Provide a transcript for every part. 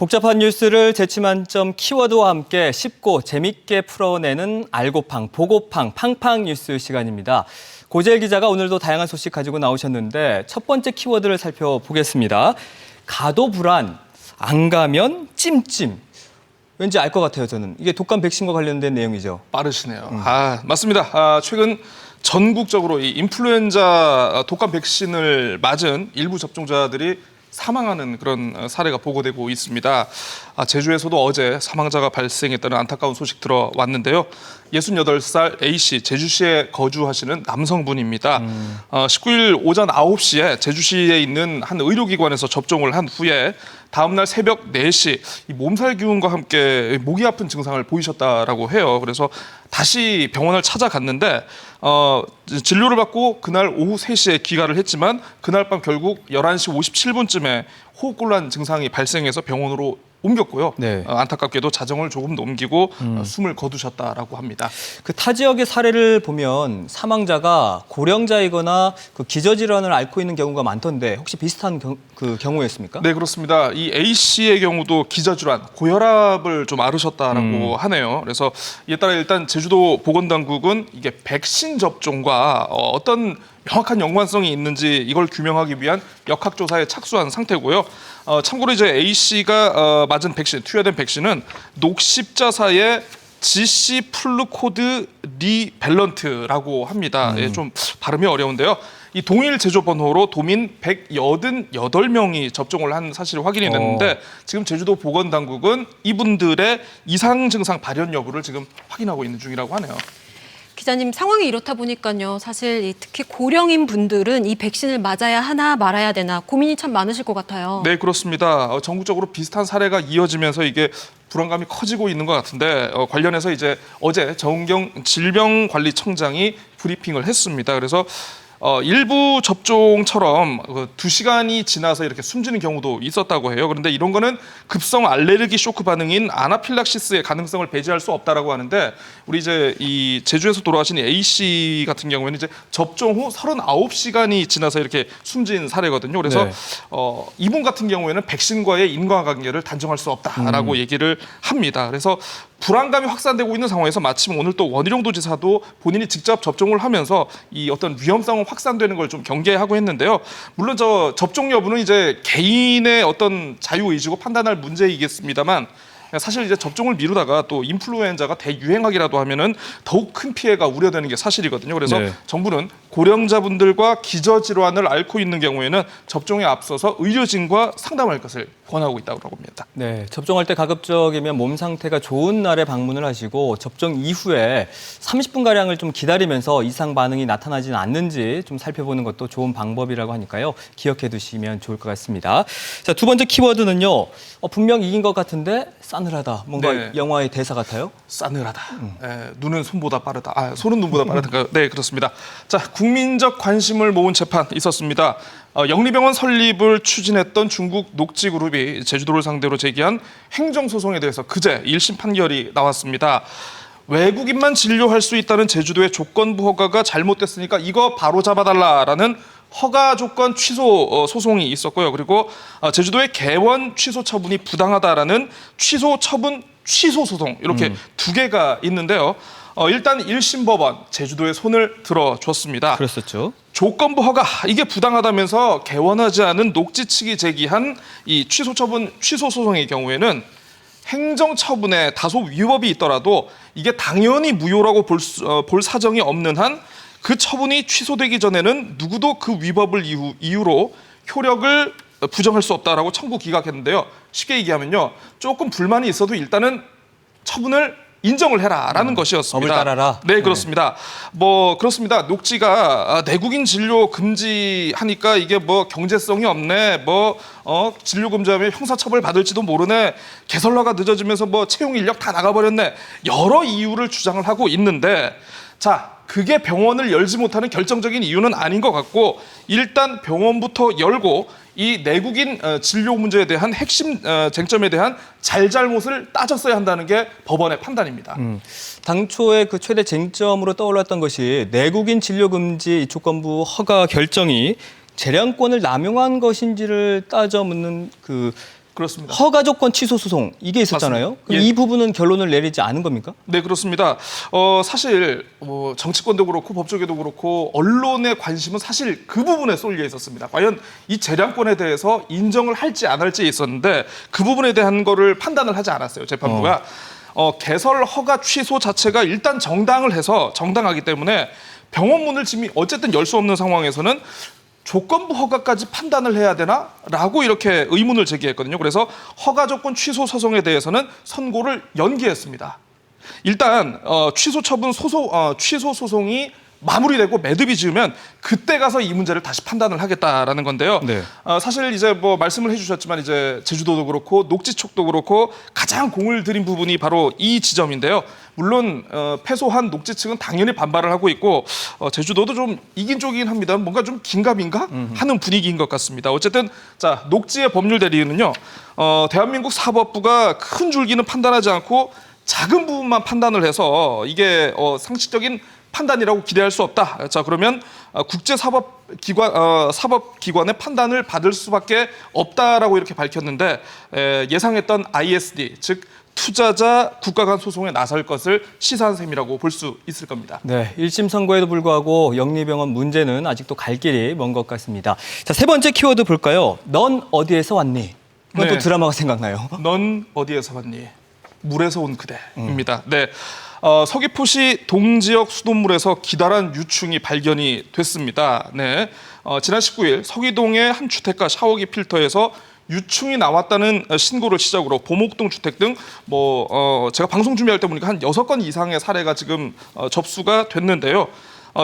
복잡한 뉴스를 재치만점 키워드와 함께 쉽고 재밌게 풀어내는 알고팡, 보고팡, 팡팡 뉴스 시간입니다. 고재일 기자가 오늘도 다양한 소식 가지고 나오셨는데 첫 번째 키워드를 살펴보겠습니다. 가도 불안, 안 가면 찜찜. 왠지 알 것 같아요, 저는. 이게 독감 백신과 관련된 내용이죠. 빠르시네요. 맞습니다. 최근 전국적으로 이 인플루엔자 독감 백신을 맞은 일부 접종자들이 사망하는 그런 사례가 보고되고 있습니다. 제주에서도 어제 사망자가 발생했다는 안타까운 소식 들어왔는데요. 68살 A씨, 제주시에 거주하시는 남성분입니다. 19일 오전 9시에 제주시에 있는 한 의료기관에서 접종을 한 후에 다음날 새벽 4시 이 몸살 기운과 함께 목이 아픈 증상을 보이셨다라고 해요. 그래서 다시 병원을 찾아갔는데 진료를 받고 그날 오후 3시에 귀가를 했지만 그날 밤 결국 11시 57분쯤에 호흡곤란 증상이 발생해서 병원으로 옮겼고요. 네. 안타깝게도 자정을 조금 넘기고 숨을 거두셨다라고 합니다. 그 타 지역의 사례를 보면 사망자가 고령자이거나 그 기저질환을 앓고 있는 경우가 많던데 혹시 비슷한 경우였습니까? 네, 그렇습니다. 이 A 씨의 경우도 기저질환, 고혈압을 좀 앓으셨다라고 하네요. 그래서 이에 따라 일단 제주도 보건당국은 이게 백신 접종과 어떤 명확한 연관성이 있는지 이걸 규명하기 위한 역학조사에 착수한 상태고요. 참고로 이제 A 씨가 맞은 백신, 투여된 백신은 녹십자사의 GC 플루코드 리밸런트라고 합니다. 예, 좀 발음이 어려운데요. 이 동일 제조 번호로 도민 188명이 접종을 한 사실이 확인이 됐는데 지금 제주도 보건당국은 이분들의 이상 증상 발현 여부를 지금 확인하고 있는 중이라고 하네요. 기자님, 상황이 이렇다 보니까요. 사실 특히 고령인 분들은 이 백신을 맞아야 하나 말아야 되나 고민이 참 많으실 것 같아요. 네, 그렇습니다. 전국적으로 비슷한 사례가 이어지면서 이게 불안감이 커지고 있는 것 같은데 관련해서 이제 어제 정은경 질병관리청장이 브리핑을 했습니다. 그래서 일부 접종처럼 2시간이 지나서 이렇게 숨지는 경우도 있었다고 해요. 그런데 이런 거는 급성 알레르기 쇼크 반응인 아나필락시스의 가능성을 배제할 수 없다라고 하는데 우리 이제 이 제주에서 돌아가신 A 씨 같은 경우에는 이제 접종 후 39시간이 지나서 이렇게 숨진 사례거든요. 그래서 네. 이분 같은 경우에는 백신과의 인과관계를 단정할 수 없다라고 얘기를 합니다. 그래서 불안감이 확산되고 있는 상황에서 마침 오늘 또 원희룡 도지사도 본인이 직접 접종을 하면서 이 어떤 위험성은 확산되는 걸 좀 경계하고 했는데요. 물론 저 접종 여부는 이제 개인의 어떤 자유의지고 판단할 문제이겠습니다만 사실 이제 접종을 미루다가 또 인플루엔자가 대유행하기라도 하면은 더욱 큰 피해가 우려되는 게 사실이거든요. 그래서 네. 정부는 고령자분들과 기저질환을 앓고 있는 경우에는 접종에 앞서서 의료진과 상담할 것을 권하고 있다고 합니다. 네, 접종할 때 가급적이면 몸 상태가 좋은 날에 방문을 하시고 접종 이후에 30분가량을 좀 기다리면서 이상 반응이 나타나지는 않는지 좀 살펴보는 것도 좋은 방법이라고 하니까요. 기억해 두시면 좋을 것 같습니다. 자, 두 번째 키워드는요. 분명 이긴 것 같은데 싸늘하다. 뭔가 네. 영화의 대사 같아요. 싸늘하다. 눈은 손보다 빠르다. 손은 눈보다 빠르다. 네, 그렇습니다. 자, 국민적 관심을 모은 재판 있었습니다. 영리병원 설립을 추진했던 중국 녹지그룹이 제주도를 상대로 제기한 행정소송에 대해서 그제 1심 판결이 나왔습니다. 외국인만 진료할 수 있다는 제주도의 조건부 허가가 잘못됐으니까 이거 바로 잡아달라라는 허가 조건 취소 소송이 있었고요. 그리고 제주도의 개원 취소 처분이 부당하다라는 취소 처분 취소 소송 이렇게 두 개가 있는데요. 일단 1심 법원 제주도에 손을 들어줬습니다. 그랬었죠. 조건부 허가 이게 부당하다면서 개원하지 않은 녹지 측이 제기한 이 취소 처분 취소 소송의 경우에는 행정 처분에 다소 위법이 있더라도 이게 당연히 무효라고 볼 사정이 없는 한 그 처분이 취소되기 전에는 누구도 그 위법을 이유로 효력을 부정할 수 없다라고 청구 기각했는데요. 쉽게 얘기하면요, 조금 불만이 있어도 일단은 처분을 인정을 해라라는 것이었습니다. 법을 따라라. 네, 그렇습니다. 그렇습니다. 녹지가 내국인 진료 금지하니까 이게 경제성이 없네. 진료 금지하면 형사처벌 받을지도 모르네. 개설화가 늦어지면서 채용 인력 다 나가버렸네. 여러 이유를 주장을 하고 있는데 자, 그게 병원을 열지 못하는 결정적인 이유는 아닌 것 같고 일단 병원부터 열고 이 내국인 진료 문제에 대한 핵심 쟁점에 대한 잘잘못을 따졌어야 한다는 게 법원의 판단입니다. 당초에 그 최대 쟁점으로 떠올랐던 것이 내국인 진료 금지 조건부 허가 결정이 재량권을 남용한 것인지를 따져 묻는 그 그렇습니다. 허가 조건 취소 소송 이게 있었잖아요. 맞습니다. 예. 이 부분은 결론을 내리지 않은 겁니까? 네, 그렇습니다. 사실 정치권도 그렇고 법조계도 그렇고 언론의 관심은 사실 그 부분에 쏠려 있었습니다. 과연 이 재량권에 대해서 인정을 할지 안 할지 있었는데 그 부분에 대한 거를 판단을 하지 않았어요. 재판부가. 개설 허가 취소 자체가 일단 정당하기 때문에 병원 문을 지금 어쨌든 열 수 없는 상황에서는 조건부 허가까지 판단을 해야 되나? 라고 이렇게 의문을 제기했거든요. 그래서 허가 조건 취소 소송에 대해서는 선고를 연기했습니다. 일단 취소 소송이 마무리되고 매듭이 지으면 그때 가서 이 문제를 다시 판단을 하겠다라는 건데요. 네. 사실 이제 뭐 말씀을 해주셨지만 이제 제주도도 그렇고 녹지촉도 그렇고 가장 공을 들인 부분이 바로 이 지점인데요. 물론 패소한 녹지 측은 당연히 반발을 하고 있고 제주도도 좀 이긴 쪽이긴 합니다. 뭔가 좀 긴가민가 하는 분위기인 것 같습니다. 어쨌든 자 녹지의 법률 대리인은요. 대한민국 사법부가 큰 줄기는 판단하지 않고 작은 부분만 판단을 해서 이게 상식적인 판단이라고 기대할 수 없다. 자 그러면 사법기관의 판단을 받을 수밖에 없다라고 이렇게 밝혔는데 예상했던 ISD 즉 투자자 국가 간 소송에 나설 것을 시사한 셈이라고 볼 수 있을 겁니다. 네, 1심 선고에도 불구하고 영리병원 문제는 아직도 갈 길이 먼 것 같습니다. 자, 세 번째 키워드 볼까요? 넌 어디에서 왔니? 이건 네. 또 드라마가 생각나요. 넌 어디에서 왔니? 물에서 온 그대입니다. 네. 서귀포시 동지역 수돗물에서 기다란 유충이 발견이 됐습니다. 네. 지난 19일 서귀동의 한 주택가 샤워기 필터에서 유충이 나왔다는 신고를 시작으로 보목동 주택 등 제가 방송 준비할 때 보니까 한 6건 이상의 사례가 지금 접수가 됐는데요.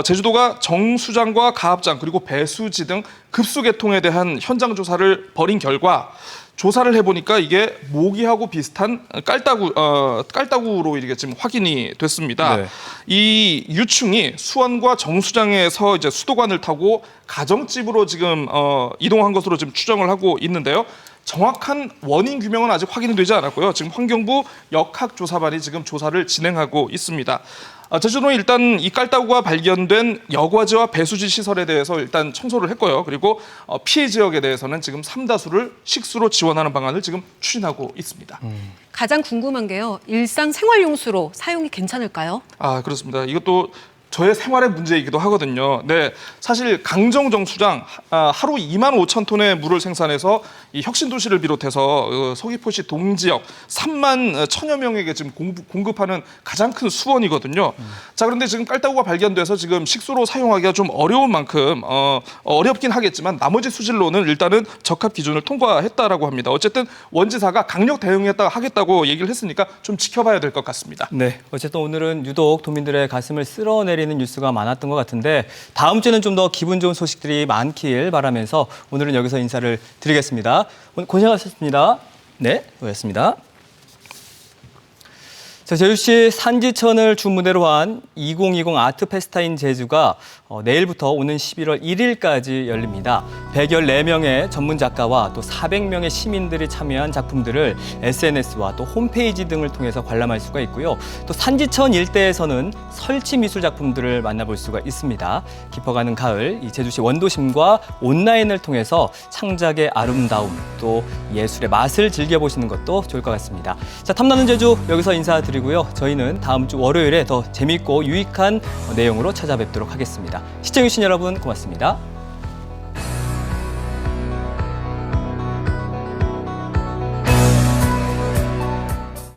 제주도가 정수장과 가압장 그리고 배수지 등 급수 개통에 대한 현장 조사를 벌인 결과 조사를 해보니까 이게 모기하고 비슷한 깔따구로 이게 지금 확인이 됐습니다. 네. 이 유충이 수원과 정수장에서 이제 수도관을 타고 가정집으로 지금 이동한 것으로 지금 추정을 하고 있는데요. 정확한 원인 규명은 아직 확인이 되지 않았고요. 지금 환경부 역학조사반이 지금 조사를 진행하고 있습니다. 제주도는 일단 이 깔따구가 발견된 여과지와 배수지 시설에 대해서 일단 청소를 했고요. 그리고 피해 지역에 대해서는 지금 삼다수를 식수로 지원하는 방안을 지금 추진하고 있습니다. 가장 궁금한 게요. 일상 생활용수로 사용이 괜찮을까요? 그렇습니다. 이것도 저의 생활의 문제이기도 하거든요. 네, 사실 강정정수장 하루 2만 5천 톤의 물을 생산해서 이 혁신도시를 비롯해서 서귀포시 동지역 3만 천여 명에게 지금 공급하는 가장 큰 수원이거든요. 자, 그런데 지금 깔따구가 발견돼서 지금 식수로 사용하기가 좀 어려운 만큼 어렵긴 하겠지만 나머지 수질로는 일단은 적합 기준을 통과했다라고 합니다. 어쨌든 원지사가 강력 대응하겠다고 얘기를 했으니까 좀 지켜봐야 될 것 같습니다. 네, 어쨌든 오늘은 유독 도민들의 가슴을 쓸어내리는 뉴스가 많았던 것 같은데 다음 주에는 좀 더 기분 좋은 소식들이 많길 바라면서 오늘은 여기서 인사를 드리겠습니다. 오늘 고생하셨습니다. 네, 수고하셨습니다. 자, 제주시 산지천을 주무대로 한 2020 아트페스타인 제주가 내일부터 오는 11월 1일까지 열립니다. 114명의 전문 작가와 또 400명의 시민들이 참여한 작품들을 SNS와 또 홈페이지 등을 통해서 관람할 수가 있고요. 또 산지천 일대에서는 설치 미술 작품들을 만나볼 수가 있습니다. 깊어가는 가을, 이 제주시 원도심과 온라인을 통해서 창작의 아름다움 또 예술의 맛을 즐겨보시는 것도 좋을 것 같습니다. 자, 탐나는 제주 여기서 인사드리고요. 저희는 다음 주 월요일에 더 재밌고 유익한 내용으로 찾아뵙도록 하겠습니다. 시청해주신 여러분 고맙습니다.